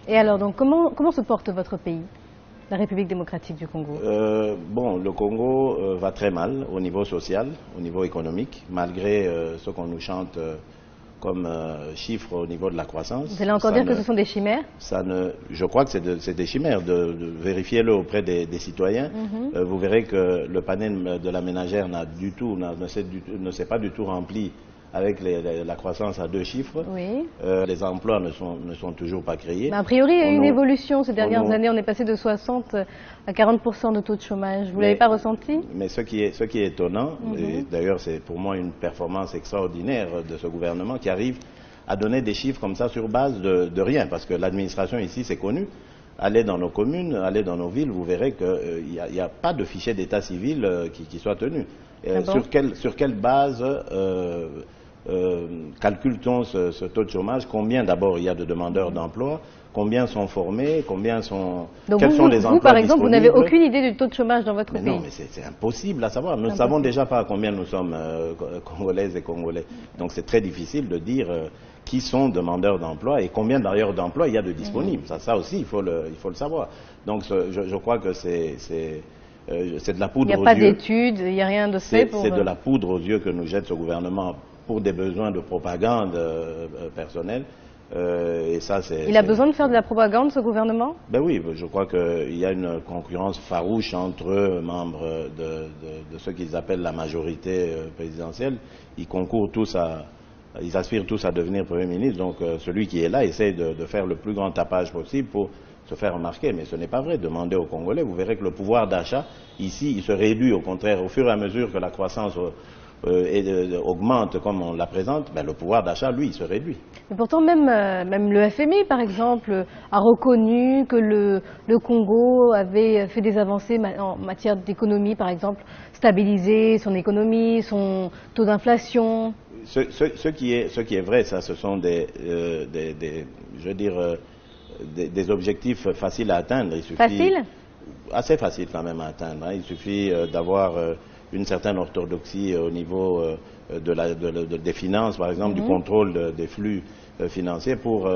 Et alors, donc, comment se porte votre pays, la République démocratique du Congo? Bon, le Congo va très mal au niveau social, au niveau économique, malgré ce qu'on nous chante comme chiffres au niveau de la croissance. Vous allez encore dire que ce sont des chimères? Je crois que c'est des chimères. Vérifiez-le auprès des citoyens. Vous verrez que le panel de la ménagère ne s'est pas du tout rempli avec la croissance à 2 chiffres. Oui. Les emplois ne sont toujours pas créés. Mais a priori, il y a eu une évolution ces dernières années. On est passé de 60 à 40% de taux de chômage. Vous ne l'avez pas ressenti? Mais ce qui est étonnant, et d'ailleurs c'est pour moi une performance extraordinaire de ce gouvernement qui arrive à donner des chiffres comme ça sur base de rien, parce que l'administration ici c'est connu. Allez dans nos communes, allez dans nos villes, vous verrez qu'il n'y a pas de fichier d'état civil qui soit tenu. Sur quelle base calcule-t-on ce taux de chômage? Combien d'abord il y a de demandeurs d'emploi? Combien sont formés? Donc quels sont les emplois vous, par exemple, vous n'avez disponibles? aucune idée du taux de chômage dans votre pays? Non, mais c'est impossible à savoir. Nous ne savons déjà pas combien nous sommes Congolaises et Congolais. Donc c'est très difficile de dire qui sont demandeurs d'emploi et combien d'ailleurs d'emplois il y a de disponibles. Ça aussi, il faut le savoir. Donc je crois que c'est de la poudre aux yeux. Il n'y a pas d'études, il n'y a rien de fait pour... C'est de la poudre aux yeux que nous jette ce gouvernement pour des besoins de propagande personnelle. Il a besoin de faire de la propagande, ce gouvernement? Ben oui, je crois qu'il y a une concurrence farouche entre membres de ce qu'ils appellent la majorité présidentielle. Ils aspirent tous à devenir Premier ministre, donc celui qui est là essaie de faire le plus grand tapage possible pour se faire remarquer, mais ce n'est pas vrai. Demandez aux Congolais, vous verrez que le pouvoir d'achat, ici, il se réduit au contraire. Au fur et à mesure que la croissance augmente comme on la présente, ben, le pouvoir d'achat, lui, il se réduit. Mais pourtant, même le FMI, par exemple, a reconnu que le Congo avait fait des avancées en matière d'économie, par exemple, stabiliser son économie, son taux d'inflation. Ce qui est vrai, ça, ce sont des objectifs faciles à atteindre. Facile? Assez facile quand même à atteindre. Il suffit d'avoir une certaine orthodoxie au niveau des finances, par exemple, du contrôle des flux financiers pour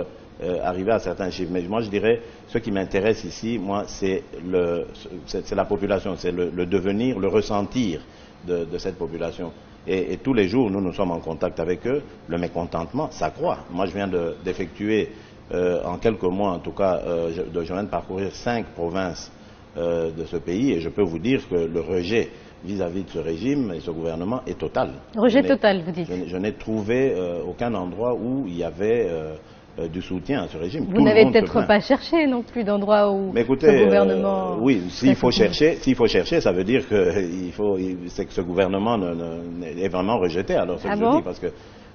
arriver à certains chiffres. Mais moi, je dirais, ce qui m'intéresse ici, moi, c'est la population, c'est le devenir, le ressentir de cette population. Et tous les jours, nous sommes en contact avec eux. Le mécontentement s'accroît. Moi, je viens d'effectuer, en quelques mois en tout cas, je viens de parcourir 5 provinces de ce pays et je peux vous dire que le rejet vis-à-vis de ce régime et ce gouvernement est total. Rejet total, vous dites? Je n'ai trouvé aucun endroit où il y avait du soutien à ce régime. Vous n'avez peut-être pas cherché non plus d'endroit où ce gouvernement... oui, s'il faut chercher, ça veut dire que c'est que ce gouvernement est vraiment rejeté. Alors, ce que je dis, parce que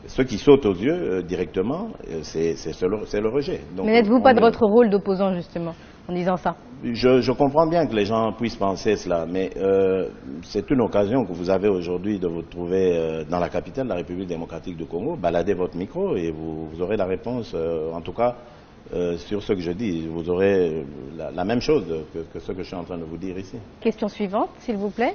ce qui saute aux yeux directement, c'est le rejet. Donc, mais n'êtes-vous pas de votre rôle d'opposant, justement, en disant ça? Je comprends bien que les gens puissent penser cela, mais c'est une occasion que vous avez aujourd'hui de vous trouver dans la capitale de la République démocratique du Congo, baladez votre micro et vous aurez la réponse, en tout cas, sur ce que je dis. Vous aurez la même chose que ce que je suis en train de vous dire ici. Question suivante, s'il vous plaît.